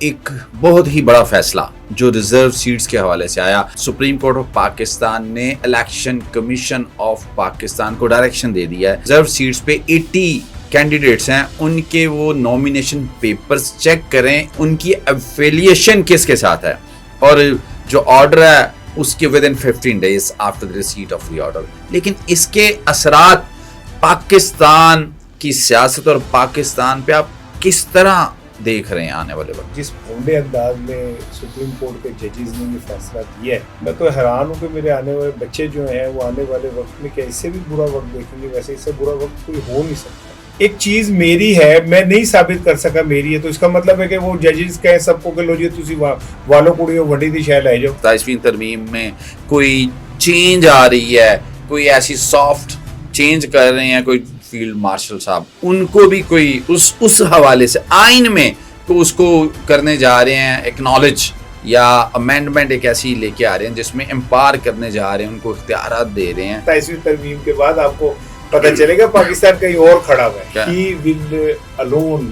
ایک بہت ہی بڑا فیصلہ جو ریزرو سیٹس کے حوالے سے آیا، سپریم کورٹ آف پاکستان نے الیکشن کمیشن آف پاکستان کو ڈائریکشن دے دیا ہے۔ ریزرو سیٹس پہ 80 کینڈیڈیٹس ہیں، ان کے وہ نومینیشن پیپرز چیک کریں، ان کی ایفیلیشن کس کے ساتھ ہے، اور جو آرڈر ہے اس کے ودن 15 days after the receipt of the order۔ لیکن اس کے اثرات پاکستان کی سیاست اور پاکستان پہ آپ کس طرح دیکھ رہے ہیں آنے والے وقت؟ جس بھونڈے انداز میں سپریم کورٹ کے ججز نے یہ فیصلہ کیا ہے، میں تو حیران ہوں کہ میرے آنے والے بچے جو ہیں وہ آنے والے وقت میں کیسے بھی برا وقت دیکھیں گے، ویسے اس سے برا وقت کوئی ہو نہیں سکتا۔ ایک چیز میری ہے، میں نہیں ثابت کر سکا میری ہے، تو اس کا مطلب ہے کہ وہ ججز کہیں سب کو کہ لو جی تسی والو کڑیو وڈی دی شے لے جاؤ۔ 27ویں ترمیم میں کوئی چینج آ رہی ہے، کوئی ایسی سافٹ چینج کر رہے ہیں کوئی فیلڈ مارشل صاحب، ان کو بھی کوئی اس حوالے سے آئین میں تو اس کو کرنے جا رہے ہیں ایکنالج یا امینڈمنٹ، ایک ایسی لے کے آ رہے ہیں جس میں امپار کرنے جا رہے ہیں، ان کو اختیارات دے رہے ہیں۔ 27ویں ترمیم کے بعد آپ کو پتہ چلے گا پاکستان کہیں اور کھڑا ہوا ہے۔ He will alone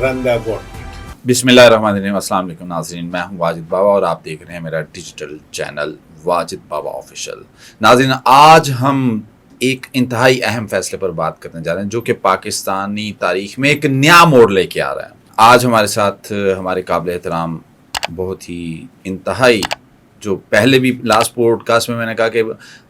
run the gauntlet۔ بسم اللہ الرحمن الرحیم۔ السلام علیکم ناظرین، میں ہوں واجد بابا اور آپ دیکھ رہے ہیں میرا ڈیجیٹل چینل واجد بابا آفیشل۔ ناظرین، آج ہم ایک انتہائی اہم فیصلے پر بات کرنے جا رہے ہیں جو کہ پاکستانی تاریخ میں ایک نیا موڑ لے کے آ رہا ہے۔ آج ہمارے ساتھ ہمارے قابل احترام بہت ہی انتہائی، جو پہلے بھی لاسٹ پوڈ کاسٹ میں نے کہا کہ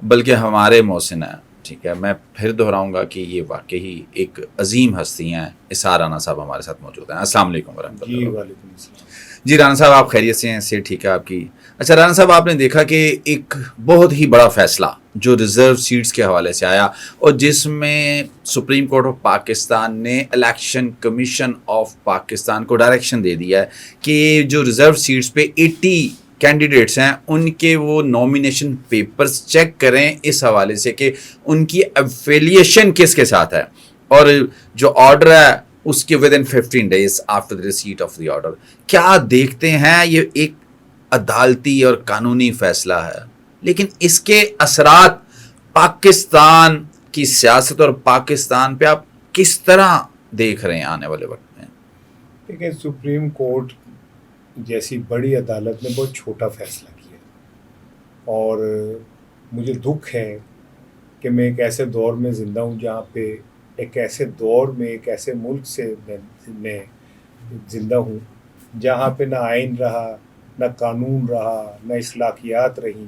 بلکہ ہمارے محسن ہیں، ٹھیک ہے، میں پھر دہراؤں گا کہ یہ واقعی ایک عظیم ہستی ہیں۔ اسحار رانا صاحب ہمارے ساتھ موجود ہیں۔ السلام علیکم ورحمۃ اللہ۔ جی وعلیکم السلام۔ جی رانا صاحب، آپ خیریت سے ہیں؟ سے ٹھیک ہے آپ کی؟ اچھا رانا صاحب، آپ نے دیکھا کہ ایک بہت ہی بڑا فیصلہ جو ریزرو سیٹس کے حوالے سے آیا اور جس میں سپریم کورٹ آف پاکستان نے الیکشن کمیشن آف پاکستان کو ڈائریکشن دے دیا ہے کہ جو ریزرو سیٹس پہ 80 کینڈیڈیٹس ہیں، ان کے وہ نومینیشن پیپرز چیک کریں اس حوالے سے کہ ان کی ایفیلیشن کس کے ساتھ ہے، اور جو آرڈر ہے اس کے ودن 15 days after the receipt of the order۔ کیا دیکھتے ہیں، یہ ایک عدالتی اور قانونی فیصلہ ہے، لیکن اس کے اثرات پاکستان کی سیاست اور پاکستان پہ آپ کس طرح دیکھ رہے ہیں آنے والے وقت میں؟ دیکھیں، سپریم کورٹ جیسی بڑی عدالت نے بہت چھوٹا فیصلہ کیا، اور مجھے دکھ ہے کہ میں ایک ایسے دور میں زندہ ہوں جہاں پہ ایک ایسے دور میں ایک ایسے ملک سے میں زندہ ہوں جہاں پہ نہ آئین رہا، نہ قانون رہا، نہ اخلاقیات رہیں،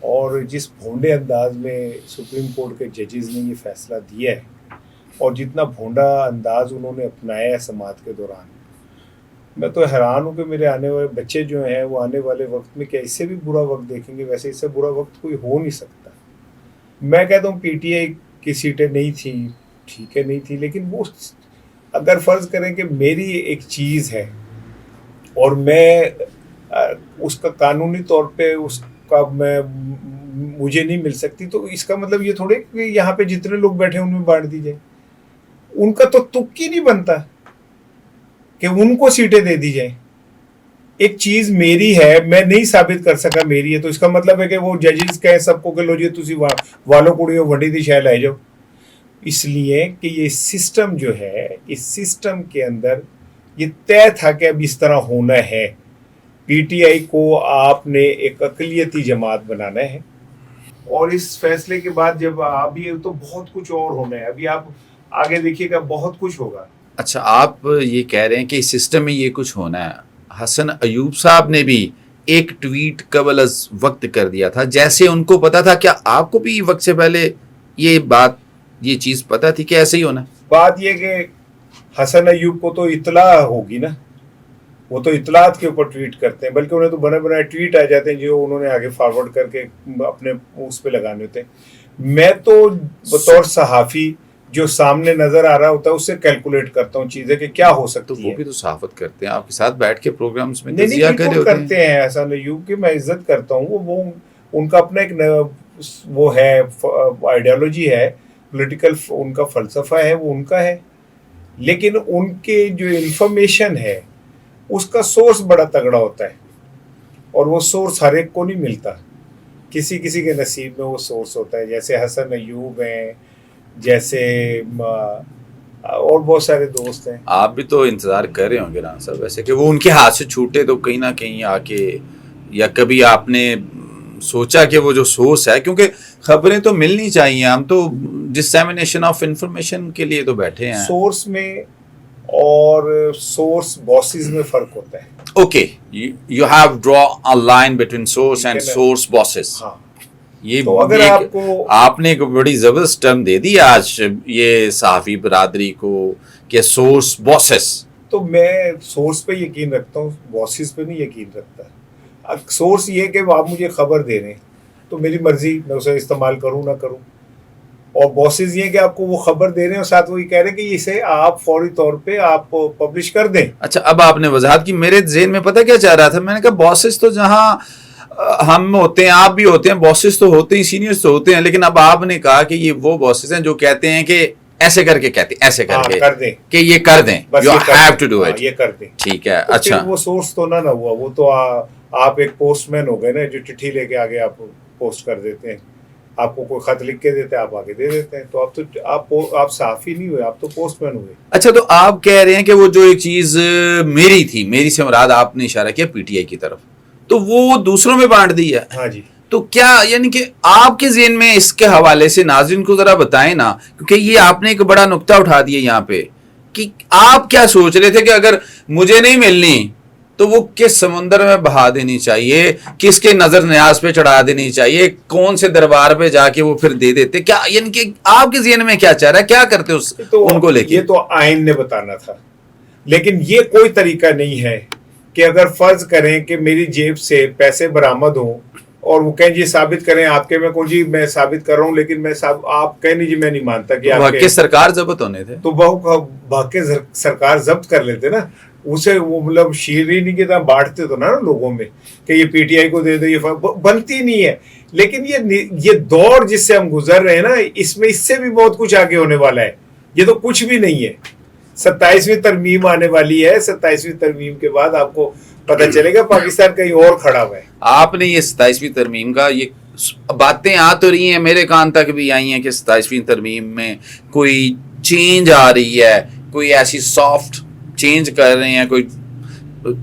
اور جس بھونڈے انداز میں سپریم کورٹ کے ججز نے یہ فیصلہ دیا ہے اور جتنا بھونڈا انداز انہوں نے اپنایا ہے سماعت کے دوران، میں تو حیران ہوں کہ میرے آنے والے بچے جو ہیں وہ آنے والے وقت میں کیا اس سے بھی برا وقت دیکھیں گے، ویسے اس سے برا وقت کوئی ہو نہیں سکتا۔ میں کہتا ہوں پی ٹی آئی کی سیٹیں نہیں تھیں، ٹھیک ہے نہیں تھی، لیکن وہ اگر فرض کریں کہ میری ایک چیز ہے اور میں اس کا قانونی طور پہ اس کا مجھے نہیں مل سکتی، تو اس کا مطلب یہ تھوڑے کہ یہاں پہ جتنے لوگ بیٹھے ان میں بانٹ دی جائے۔ ان کا تو تک ہی نہیں بنتا کہ ان کو سیٹیں دے دی جائیں۔ ایک چیز میری ہے، میں نہیں ثابت کر سکا میری ہے، تو اس کا مطلب ہے کہ وہ ججز کہیں سب کو کہ لو جی تسی والو کڑیو وڈی دی شے لے جاؤ۔ اس لیے کہ یہ سسٹم جو ہے، اس سسٹم کے اندر یہ طے تھا کہ اب اس طرح ہونا ہے۔ پی ٹی آئی کو آپ نے ایک اقلیتی جماعت بنانا ہے، اور اس فیصلے کے بعد جب ابھی تو بہت کچھ اور ہونا ہے، ابھی آپ آگے دیکھیے گا بہت کچھ ہوگا۔ اچھا، آپ یہ کہہ رہے ہیں کہ اس سسٹم میں یہ کچھ ہونا ہے۔ حسن ایوب صاحب نے بھی ایک ٹویٹ قبل از وقت کر دیا تھا، جیسے ان کو پتا تھا۔ کیا آپ کو بھی وقت سے پہلے یہ چیز پتا تھی کہ ایسے ہی ہونا؟ بات یہ کہ حسن ایوب کو تو اطلاع ہوگی نا، وہ تو اطلاعات کے اوپر ٹویٹ کرتے ہیں، بلکہ انہیں تو بنے بنائے ٹویٹ آ جاتے ہیں جو انہوں نے آگے فارورڈ کر کے اپنے اس پہ لگانے ہوتے ہیں۔ میں تو بطور صحافی جو سامنے نظر آ رہا ہوتا ہے اس سے کیلکولیٹ کرتا ہوں چیزیں کہ کیا ہو سکتی ہے۔ وہ بھی تو صحافت کرتے ہیں، آپ کے ساتھ بیٹھ کے پروگرامز میں نہیں تجزیہ کرتے ہیں حسن ایوب کی میں عزت کرتا ہوں، وہ ان کا اپنا ایک وہ ہے آئیڈیالوجی ہے، پولیٹیکل ان کا فلسفہ ہے، وہ ان کا ہے، لیکن ان کے جو انفارمیشن ہے اس کا سورس بڑا تگڑا ہوتا ہے، اور وہ سورس ہر ایک کو نہیں ملتا، کسی کسی کے نصیب میں وہ سورس ہوتا ہے۔ جیسے حسن ایوب ہیں، جیسے اور بہت سارے دوست ہیں. آپ بھی تو انتظار کر رہے ہوں گے رانا صاحب ویسے کہ وہ ان کے ہاتھ سے چھوٹے تو کہیں نہ کہیں آ کے, یا کبھی آپ نے سوچا کہ وہ جو سورس ہے, کیونکہ خبریں تو ملنی چاہیے, ہم تو ڈسیمینیشن آف انفارمیشن کے لیے تو بیٹھے ہیں. سورس میں اور سورس باسز میں فرق ہوتا ہے. Okay, you have draw a line between source and source bosses. ہاں, یہ تو اگر آپ نے ایک بڑی زبردست ٹرم دے دی آج یہ صحافی برادری کو کہ سورس باسز. تو میں سورس پہ یقین رکھتا ہوں, باسز پہ نہیں یقین رکھتا. سورس یہ کہ آپ مجھے خبر دے رہے ہیں تو میری مرضی, میں اسے استعمال کروں نہ کروں. اور باسز یہ کہ آپ کو وہ خبر دے رہے ہیں اور ساتھ وہ یہ کہہ رہے ہیں کہ اسے آپ فوری طور پہ آپ پبلش کر دیں. اچھا, اب آپ نے وضاحت کی, میرے ذہن میں پتہ کیا چاہ رہا تھا, میں نے کہا باسز تو جہاں ہم ہوتے ہیں, آپ بھی ہوتے ہیں, باسز تو ہوتے ہیں, سینئرز تو ہوتے ہیں, لیکن اب آپ نے کہا کہ یہ وہ باسز ہیں جو کہتے ہیں کہ ایسے کر کے کہتے ہیں, ایسے کر کے کر دیں کہ یہ کر دیں, you have to do it, یہ کر دیں. ٹھیک ہے. اچھا, وہ سورس تو نہ ہوا, وہ تو آپ ایک پوسٹ مین ہو گئے نا جو چٹھی لے کے آگے آپ پوسٹ کر دیتے ہیں. آپ کو کوئی خط لکھ کے دیتے ہیں, آپ آگے دے دیتے ہیں. تو آپ صحافی نہیں ہوئے, آپ تو پوسٹ مین ہوئے. اچھا, تو آپ کہہ رہے ہیں کہ وہ جو ایک چیز میری تھی, میری سے مراد آپ نے اشارہ کیا پی ٹی آئی کی طرف, تو وہ دوسروں میں بانٹ دی ہے. ہاں جی. تو کیا یعنی کہ آپ کے ذہن میں اس کے حوالے سے ناظرین کو ذرا بتائیں نا, کیونکہ یہ آپ نے ایک بڑا نقطہ اٹھا دیا یہاں پہ کہ آپ کیا سوچ رہے تھے کہ اگر مجھے نہیں ملنی تو وہ کس سمندر میں بہا دینی چاہیے, کس کے نظر نیاز پہ چڑھا دینی چاہیے, کون سے دربار پہ جا کے وہ پھر دے دیتے, کیا یعنی کہ آپ کے ذہن میں کیا چاہ رہا ہے, کیا کرتے ان کو لے کے؟ یہ تو آئین نے بتانا تھا, لیکن یہ کوئی طریقہ نہیں ہے کہ اگر فرض کریں کہ میری جیب سے پیسے برآمد ہوں اور وہ کہیں جی ثابت کریں آپ کے, میں کہوں جی میں ثابت کر رہا ہوں, لیکن میں آپ کہیں نہیں جی میں نہیں مانتا کہ آپ کے سرکار ضبط ہونے تھے, تو باقی سرکار ضبط کر لیتے نا اسے. وہ مطلب شیرینی کی طرح بانٹتے تو نا لوگوں میں کہ یہ پی ٹی آئی کو دے دو, یہ بنتی نہیں ہے. لیکن یہ دور جس سے ہم گزر رہے ہیں نا, اس میں اس سے بھی بہت کچھ آگے ہونے والا ہے. یہ تو کچھ بھی نہیں ہے. 27ویں ترمیم آنے والی ہے, 27ویں ترمیم کے بعد آپ کو پتہ چلے گا پاکستان کہیں اور کھڑا ہوا ہے. آپ نے یہ 27ویں ترمیم کا یہ باتیں آ تو رہی ہیں, میرے کان تک بھی آئی ہیں کہ 27ویں ترمیم میں کوئی چینج آ رہی ہے, کوئی ایسی سافٹ چینج کر رہے ہیں کوئی,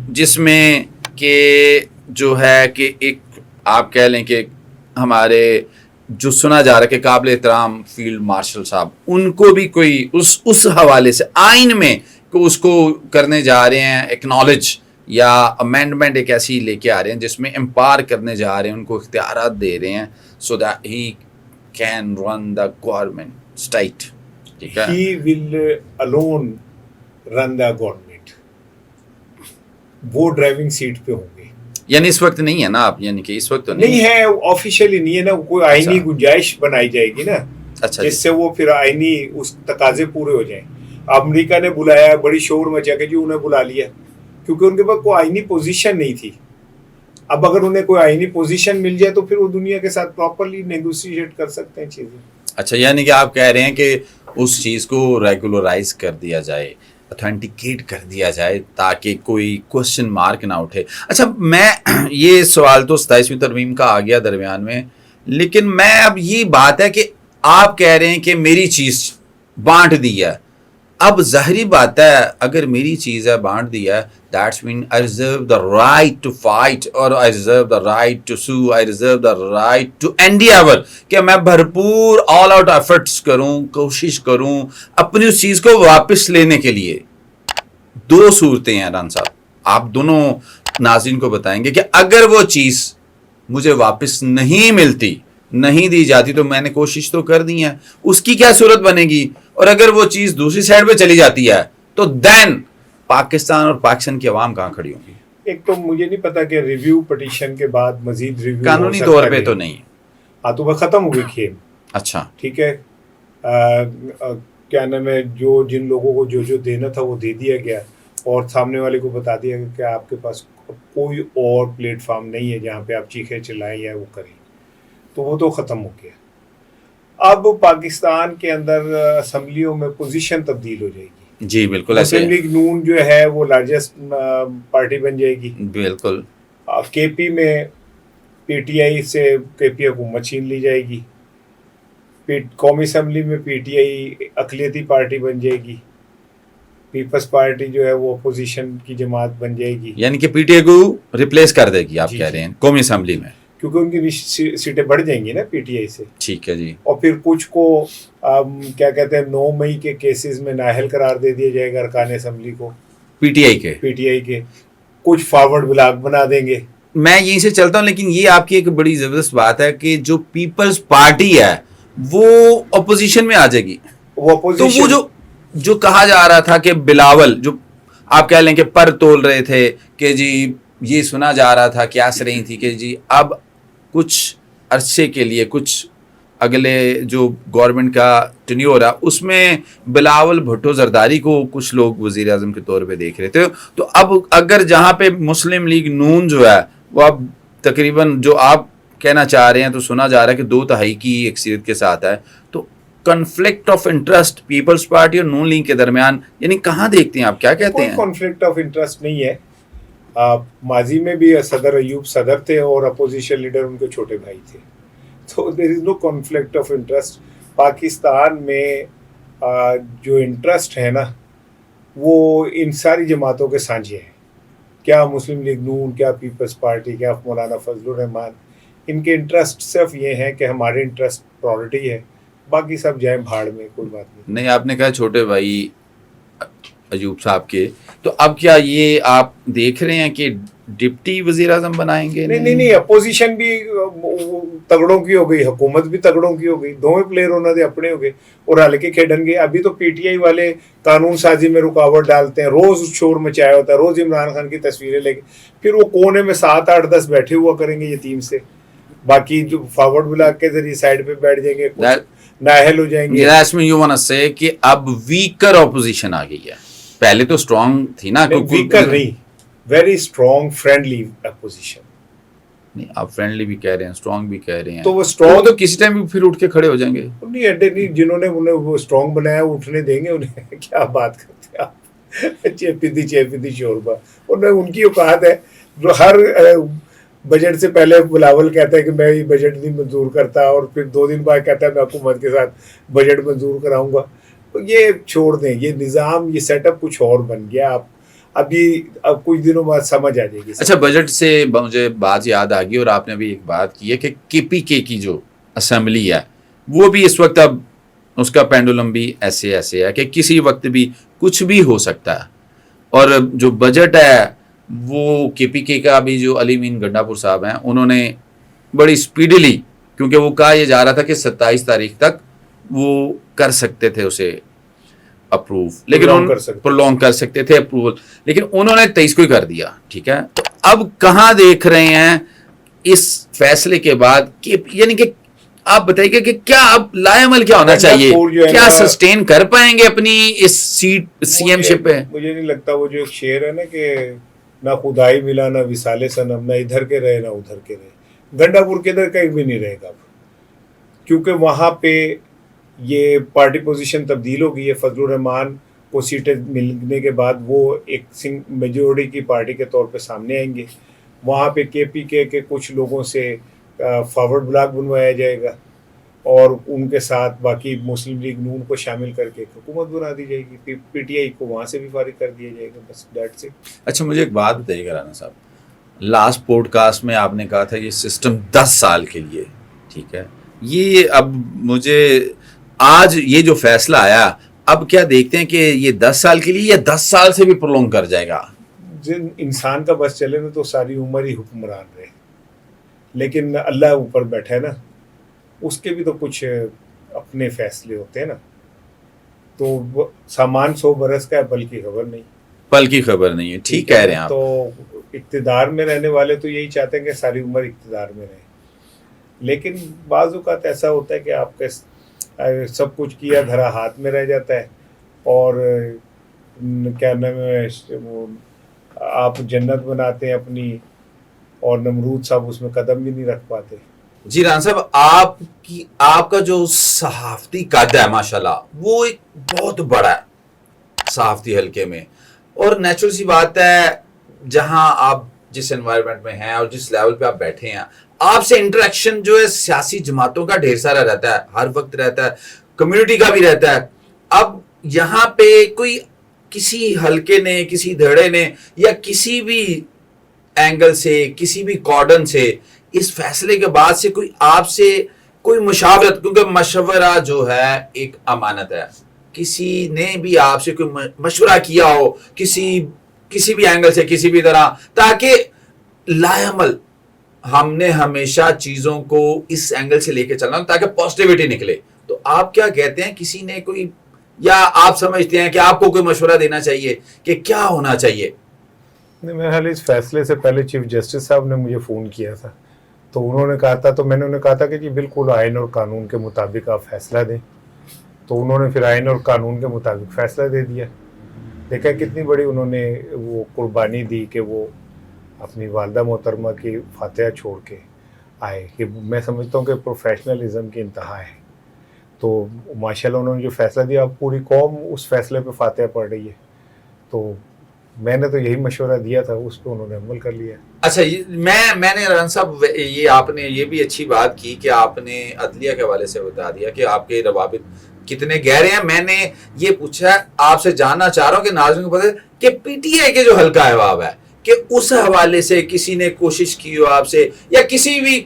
جس میں کہ جو ہے کہ ایک آپ کہہ لیں کہ ہمارے جو سنا جا رہا ہے کہ قابل احترام فیلڈ مارشل صاحب, ان کو بھی کوئی اس حوالے سے آئین میں اس کو کرنے جا رہے ہیں ایکنالج یا امینڈمنٹ ایک ایسی لے کے آ رہے ہیں جس میں امپار کرنے جا رہے ہیں, ان کو اختیارات دے رہے ہیں so that he can run the government state. ٹھیک ہے, ہی ول الون رن دا گورنمنٹ, وہ ڈرائیونگ سیٹ پہ ہوں گے. یعنی اس وقت نہیں ہے نا آپ, یعنی کہ اس وقت تو نہیں ہے, آفیشیلی نہیں ہے نا, کوئی آئینی گنجائش بنائی جائے گی نا, جس سے وہ پھر آئینی اس تقاضے پورے ہو جائیں. امریکہ نے بلایا, بڑی شور مچا کے جی انہیں بلا لیا, کیونکہ ان کے پاس کوئی آئینی پوزیشن نہیں تھی. اب اگر انہیں کوئی آئینی پوزیشن مل جائے تو پھر وہ دنیا کے ساتھ پراپرلی نیگوشیٹ کر سکتے ہیں چیزیں. اچھا, یعنی کہ آپ کہہ رہے ہیں کہ اس چیز کو ریگولرائز کر دیا جائے, اتھینٹیکیٹ کر دیا جائے تاکہ کوئی کوشچن مارک نہ اٹھے. اچھا, میں یہ سوال تو 27ویں ترمیم کا آ گیا درمیان میں, لیکن میں اب یہ بات ہے کہ آپ کہہ رہے ہیں کہ میری چیز بانٹ دی ہے. اب ظاہری بات ہے اگر میری چیز ہے بانٹ دیا ہے, that's man I reserve the right to fight, اور I reserve the right to sue, I reserve the right to endeavour, کہ میں بھرپور آل آؤٹ ایفرٹس کروں, کوشش کروں اپنی اس چیز کو واپس لینے کے لیے. دو صورتیں ہیں ران صاحب, آپ دونوں ناظرین کو بتائیں گے کہ اگر وہ چیز مجھے واپس نہیں ملتی, نہیں دی جاتی, تو میں نے کوشش تو کر دی ہے, اس کی کیا صورت بنے گی, اور اگر وہ چیز دوسری سائڈ پہ چلی جاتی ہے تو دین پاکستان اور پاکستان کی عوام کہاں کھڑی ہوگی؟ ایک تو مجھے نہیں پتا کہ ریویو پٹیشن کے بعد مزید ریویو قانونی طور پہ تو نہیں, ہاں تو وہ ختم ہو گئی کھیل. اچھا, ٹھیک ہے, کیا نام ہے, جن لوگوں کو جو دینا تھا وہ دے دیا گیا, اور سامنے والے کو بتا دیا کہ آپ کے پاس کوئی اور پلیٹ فارم نہیں ہے جہاں پہ آپ چیخیں چلائیں یا وہ کریں, تو وہ تو ختم ہو گیا. اب پاکستان کے اندر اسمبلیوں میں پوزیشن تبدیل ہو جائے گی. جی بالکل ایسے, مسلم لیگ نون جو ہے وہ لارجسٹ پارٹی بن جائے گی. بالکل. کے پی میں پی ٹی آئی سے کے پی حکومت چھین لی جائے گی. قومی اسمبلی میں پی ٹی آئی اقلیتی پارٹی بن جائے گی, پیپلز پارٹی جو ہے وہ اپوزیشن کی جماعت بن جائے گی, یعنی کہ پی ٹی آئی کو ریپلیس کر دے گی آپ جی کہہ رہے ہیں قومی اسمبلی میں, کیونکہ ان کی سیٹیں بڑھ جائیں گی نا پی ٹی آئی سے. ٹھیک ہے جی. اور پھر کچھ کو کیا کہتے ہیں 9 مئی کے کیسز میں نااہل قرار دے دیا جائے گا ارکان اسمبلی کو, پی ٹی آئی کے کچھ فارورڈ بلاک بنا دیں گے. میں یہیں سے چلتا ہوں, لیکن یہ آپ کی ایک بڑی زبردست بات ہے کہ جو پیپلز پارٹی ہے وہ اپوزیشن میں آ جائے گی. تو وہ جو کہا جا رہا تھا کہ بلاول جو آپ کہہ لیں کہ پر تول رہے تھے کہ جی یہ سنا جا رہا تھا کیاس رہی تھی کہ جی اب کچھ عرصے کے لیے کچھ اگلے جو گورنمنٹ کا ٹینیور ہے اس میں بلاول بھٹو زرداری کو کچھ لوگ وزیر اعظم کے طور پہ دیکھ رہے تھے. تو اب اگر جہاں پہ مسلم لیگ نون جو ہے وہ اب تقریباً جو آپ کہنا چاہ رہے ہیں تو سنا جا رہا ہے کہ 2/3 کی اکثریت کے ساتھ ہے, تو conflict of interest Peoples Party اور نون لیگ کے درمیان یعنی کہاں دیکھتے ہیں آپ, کیا کہتے ہیں؟ کوئی کنفلکٹ آف انٹرسٹ نہیں ہے. ماضی میں بھی صدر ایوب صدر تھے اور اپوزیشن لیڈر ان کے چھوٹے بھائی تھے, تو دیر از نو کنفلکٹ آف انٹرسٹ. پاکستان میں جو انٹرسٹ ہے نا وہ ان ساری جماعتوں کے سانجھے ہیں, کیا مسلم لیگ نون, کیا پیپلز پارٹی, کیا مولانا فضل الرحمان, ان کے انٹرسٹ صرف یہ ہیں کہ ہمارے انٹرسٹ پرائورٹی ہے, باقی سب جائیں بھاڑ میں, کوئی بات نہیں. آپ نے کہا چھوٹے بھائی ایوب صاحب کے, تو اب کیا یہ آپ دیکھ رہے ہیں کہ ڈپٹی وزیر اعظم بنائیں گے؟ نہیں, اپوزیشن بھی تگڑوں کی ہو گئی, حکومت بھی تگڑوں کی ہو گئی, دونوں پلیئر انہوں نے اپنے ہو گئے اور ہل کے کھیڈن گے. ابھی تو پی ٹی آئی والے قانون سازی میں رکاوٹ ڈالتے ہیں, روز شور مچایا ہوتا ہے, روز عمران خان کی تصویریں لے کے, پھر وہ کونے میں 7 8 10 بیٹھے ہوا کریں گے یتیم سے, باقی جو فارورڈ بلاک کے ذریعے سائڈ پہ بیٹھ جائیں گے, نااہل ہو جائیں گے. یو وانٹ ٹو سے کہ اب ویکر اپوزیشن آ گئی ہے, پہلے تو اسٹرانگ تھی نا. ویکر نہیں, ویری اسٹرانگ فرینڈلی اپوزیشن. نہیں, آپ فرینڈلی بھی کہہ رہے ہیں, اسٹرانگ بھی کہہ رہے ہیں, تو وہ اسٹرانگ تو کسی ٹائم بھی پھر اٹھ کے کھڑے ہو جائیں گے. نہیں اڈے نہیں, جنہوں نے انہیں وہ اسٹرانگ بنایا اٹھنے دیں گے انہیں. کیا بات کرتے ہیں آپ, چیپی شوربا, ان کی اوقات ہے. جو ہر بجٹ سے پہلے بلاول کہتا ہے کہ میں یہ بجٹ نہیں منظور کرتا, اور پھر 2 دن بعد کہتا ہے میں حکومت کے ساتھ بجٹ منظور کراؤں گا. تو یہ چھوڑ دیں, یہ نظام, یہ سیٹ اپ کچھ اور بن گیا. اب کچھ دنوں بعد سمجھ آ جائے گی. اچھا, بجٹ سے مجھے بات یاد آ گئی, اور آپ نے بھی ایک بات کی ہے کہ کے پی کے کی جو اسمبلی ہے وہ بھی اس وقت اب اس کا پینڈولم بھی ایسے ہے کہ کسی وقت بھی کچھ بھی ہو سکتا ہے. اور جو بجٹ ہے وہ کے پی کے کا بھی جو علی مین گنڈا پور صاحب ہیں انہوں نے بڑی اسپیڈلی, کیونکہ وہ کہا یہ جا رہا تھا کہ 27 تاریخ تک وہ کر سکتے تھے اسے اپروو, لیکن پرولونگ کر سکتے تھے اپروول, لیکن انہوں نے 23 کو ہی کر دیا. ٹھیک ہے, تو اب کہاں دیکھ رہے ہیں اس فیصلے کے بعد کہ یعنی کہ آپ بتائیے کہ کیا اب لائے عمل کیا ہونا چاہیے, کیا سسٹین کر پائیں گے اپنی اس سیٹ سی ایم شپ پہ؟ مجھے نہیں لگتا. وہ جو ایک شعر ہے نا کہ نہ خدائی ملا نہ وصال صنم, نہ ادھر کے رہے نہ ادھر کے رہے, گنڈا پور کے ادھر کہیں بھی نہیں رہے گا اب, کیونکہ وہاں پہ یہ پارٹی پوزیشن تبدیل ہو گئی ہے. فضل الرحمان کو سیٹیں ملنے کے بعد وہ ایک میجورٹی کی پارٹی کے طور پہ سامنے آئیں گے. وہاں پہ کے پی کے کچھ لوگوں سے فارورڈ بلاک بنوایا جائے گا, اور ان کے ساتھ باقی مسلم لیگ نون کو شامل کر کے حکومت بنا دی جائے گی. پی ٹی آئی کو وہاں سے بھی فارغ کر دیا جائے گا, بس دیٹس اٹ. اچھا, مجھے ایک بات بتائیے گا رانا صاحب, لاسٹ پوڈ کاسٹ میں آپ نے کہا تھا یہ سسٹم 10 سال کے لیے. ٹھیک ہے, یہ اب مجھے آج یہ جو فیصلہ آیا, اب کیا دیکھتے ہیں کہ یہ 10 سال کے لیے یا 10 سال سے بھی پرولونگ کر جائے گا؟ جن انسان کا بس چلے نا تو ساری عمر ہی حکمران رہے, لیکن اللہ اوپر بیٹھا ہے نا, اس کے بھی تو کچھ اپنے فیصلے ہوتے ہیں نا. تو سامان 100 برس کا ہے, پل کی خبر نہیں. پل کی خبر نہیں ہے, ٹھیک کہہ رہے ہیں آپ. تو اقتدار میں رہنے والے تو یہی چاہتے ہیں کہ ساری عمر اقتدار میں رہیں, لیکن بعض اوقات ایسا ہوتا ہے کہ آپ کا سب کچھ کیا دھرا ہاتھ میں رہ جاتا ہے, اور کیا نام ہے وہ آپ جنت بناتے ہیں اپنی, اور نمرود صاحب اس میں قدم بھی نہیں رکھ پاتے. جی ران صاحب, آپ کا جو صحافتی قد ہے ماشاءاللہ وہ ایک بہت بڑا ہے صحافتی حلقے میں, اور نیچرل سی بات ہے جہاں آپ جس انوائرمنٹ میں ہیں اور جس لیول پہ آپ بیٹھے ہیں, آپ سے انٹریکشن جو ہے سیاسی جماعتوں کا ڈھیر سارا رہتا ہے، ہر وقت رہتا ہے، کمیونٹی کا بھی رہتا ہے. اب یہاں پہ کوئی کسی حلقے نے، کسی دھڑے نے، یا کسی بھی اینگل سے، کسی بھی کارڈن سے اس فیصلے کے بعد سے کوئی آپ سے کوئی مشاورت، کیونکہ مشورہ جو ہے ایک امانت ہے، کسی نے بھی آپ سے کوئی مشورہ کیا ہو کسی بھی اینگل سے، کسی بھی طرح، تاکہ لائعمل ہم نے ہمیشہ چیزوں کو اس اینگل سے لے کے چلنا تاکہ پازیٹیوٹی نکلے، تو آپ کیا کہتے ہیں؟ کسی نے کوئی، یا آپ سمجھتے ہیں کہ آپ کو کوئی مشورہ دینا چاہیے کہ کیا ہونا چاہیے؟ نہیں، میرے خیال اس فیصلے سے پہلے چیف جسٹس صاحب نے مجھے فون کیا تھا، تو انہوں نے کہا تھا، تو میں نے انہیں کہا تھا کہ جی بالکل آئین اور قانون کے مطابق آپ فیصلہ دیں. تو انہوں نے پھر آئین اور قانون کے مطابق فیصلہ دے دیا. دیکھا کتنی بڑی انہوں نے وہ قربانی دی کہ وہ اپنی والدہ محترمہ کی فاتحہ چھوڑ کے آئے، کہ میں سمجھتا ہوں کہ پروفیشنلزم کی انتہا ہے. تو ماشاءاللہ انہوں نے جو فیصلہ دیا، اب پوری قوم اس فیصلے پہ فاتحہ پڑھ رہی ہے. تو میں نے تو یہی مشورہ دیا تھا، اس پہ انہوں نے عمل کر لیا. اچھا، میں نے رن صاحب یہ آپ نے یہ بھی اچھی بات کی کہ آپ نے عدلیہ کے حوالے سے بتا دیا کہ آپ کے روابط کتنے گہرے ہیں. میں نے یہ پوچھا، آپ سے جاننا چاہ رہا ہوں کہ ناظرین کو پتہ ہے کہ پی ٹی آئی کے جو حلقہ احباب ہے، کہ اس حوالے سے کسی نے کوشش کی ہو آپ سے، یا کسی بھی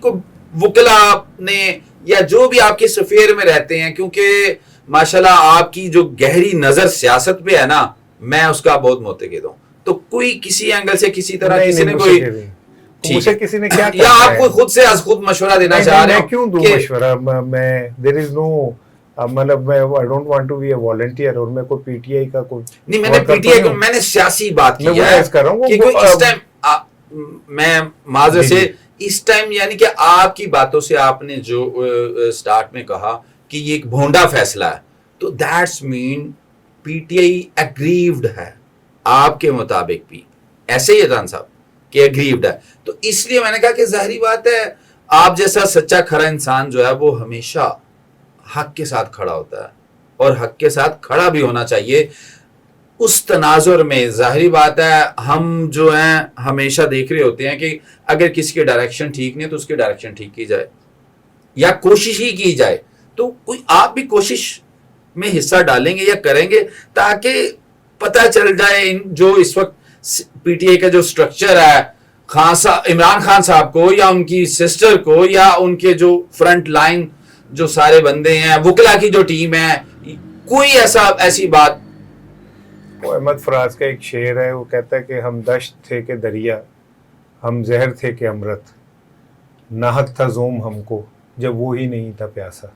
وکلا نے، یا جو بھی آپ کے سفیر میں رہتے ہیں، کیونکہ ماشاءاللہ آپ کی جو گہری نظر سیاست پہ ہے نا، میں اس کا بہت معتقد ہوں. تو کوئی کسی اینگل سے کسی طرح کسی نے کوئی مجھے کسی نے کیا یا آپ کوئی خود سے از خود مشورہ دینا چاہ رہے میں ہو؟ کیوں دوں مشورہ؟ میں دیر از نو، مطلب میں I don't want to be a volunteer, اور میں کوئی پی ٹی آئی کا کوئی نہیں، میں نے پی ٹی آئی کو، میں نے سیاسی بات کی ہے کہ کوئی اس ٹائم، میں معذرت سے اس ٹائم، یعنی کہ آپ کی باتوں سے آپ نے جو سٹارٹ میں کہا کہ یہ ایک بھونڈا فیصلہ ہے، تو دیٹس مین پی ٹی آئی اگریوڈ ہے آپ کے مطابق بھی، ایسے ہی ادان صاحب کہ اگریوڈ ہے. تو اس لیے میں نے کہا کہ ظاہری بات ہے آپ جیسا سچا کھرا انسان جو ہے وہ ہمیشہ حق کے ساتھ کھڑا ہوتا ہے، اور حق کے ساتھ کھڑا بھی ہونا چاہیے اس تناظر میں. ظاہری بات ہے ہم جو ہیں ہمیشہ دیکھ رہے ہوتے ہیں کہ اگر کسی کے ڈائریکشن ٹھیک نہیں ہے تو اس کے ڈائریکشن ٹھیک کی جائے، یا کوشش ہی کی جائے. تو کوئی آپ بھی کوشش میں حصہ ڈالیں گے یا کریں گے تاکہ پتہ چل جائے جو اس وقت پی ٹی آئی کا جو سٹرکچر ہے، عمران خان صاحب کو، یا ان کی سسٹر کو، یا ان کے جو فرنٹ لائن جو سارے بندے ہیں، وکلا کی جو ٹیم ہے، کوئی ایسی بات. وہ احمد فراز کا ایک شعر ہے، وہ کہتا ہے کہ ہم دشت تھے کہ دریا، ہم زہر تھے کہ امرت، ناحق تھا زوم ہم کو جب وہی نہیں تھا پیاسا.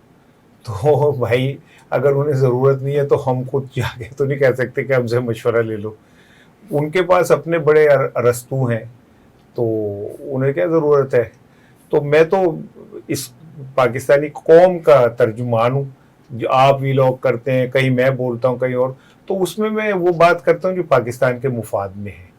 تو بھائی اگر انہیں ضرورت نہیں ہے تو ہم خود جا کے تو نہیں کہہ سکتے کہ ہم سے مشورہ لے لو. ان کے پاس اپنے بڑے ارسطو ہیں، تو انہیں کیا ضرورت ہے؟ تو میں تو اس پاکستانی قوم کا ترجمان ہوں. جو آپ ویلاگ کرتے ہیں، کہیں میں بولتا ہوں کہیں اور، تو اس میں وہ بات کرتا ہوں جو پاکستان کے مفاد میں ہے.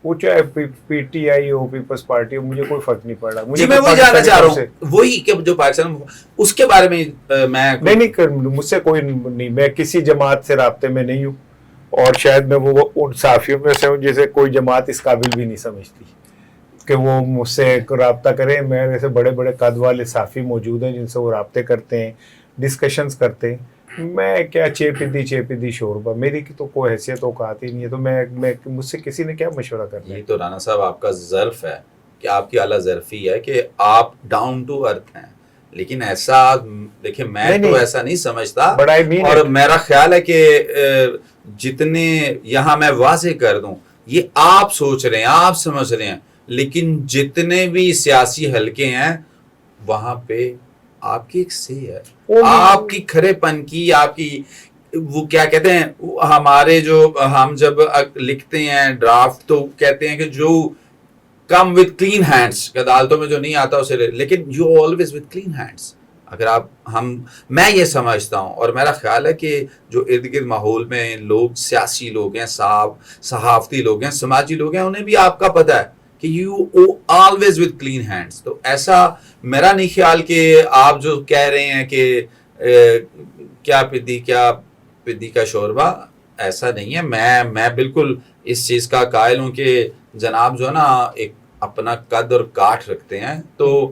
وہ چاہے پی ٹی آئی ہو، پیپلز پارٹی ہو، مجھے کوئی فرق نہیں پڑ رہا. جی میں وہی جاننا چاہ رہا ہوں، وہی کہ جو پاکستان اس کے بارے میں میں نہیں، مجھ سے کوئی نہیں، میں کسی جماعت سے رابطے میں نہیں ہوں، اور شاید میں وہ ان صحافیوں میں سے ہوں جسے کوئی جماعت اس قابل بھی نہیں سمجھتی کہ وہ مجھ سے رابطہ کریں. میرے سے بڑے بڑے قد والے صحافی موجود ہیں جن سے وہ رابطے کرتے ہیں، ڈسکشنز کرتے ہیں. میں کیا چیپی شوربہ، میری تو کوئی حیثیت اوقات ہی نہیں ہے. تو میں مجھ سے کسی نے کیا مشورہ کرنا ہے؟ یہ تو رانا صاحب آپ کا ظرف ہے کہ آپ کی اعلیٰ ظرفی ہے کہ آپ ڈاؤن ٹو ارتھ ہیں، لیکن ایسا دیکھیں میں تو ایسا نہیں سمجھتا. اور میرا خیال ہے کہ جتنے یہاں میں واضح کر دوں، یہ آپ سوچ رہے ہیں، آپ سمجھ رہے ہیں، لیکن جتنے بھی سیاسی حلقے ہیں وہاں پہ آپ کی ایک سے ہے، آپ کی کھرے پن کی، آپ کی وہ کیا کہتے ہیں، ہمارے جو ہم جب لکھتے ہیں ڈرافٹ تو کہتے ہیں کہ جو کم وتھ کلین ہینڈس، عدالتوں میں جو نہیں آتا اسے، لیکن you always with clean hands. اگر آپ میں یہ سمجھتا ہوں، اور میرا خیال ہے کہ جو ارد گرد ماحول میں لوگ، سیاسی لوگ ہیں، صحافتی لوگ ہیں، سماجی لوگ ہیں، انہیں بھی آپ کا پتہ ہے کہ you always with clean hands. تو ایسا میرا نہیں خیال کہ آپ جو کہہ رہے ہیں کہ کیا پدی کا شوربہ، ایسا نہیں ہے. میں بالکل اس چیز کا قائل ہوں کہ جناب جو ہے نا ایک اپنا قد اور کاٹ رکھتے ہیں، تو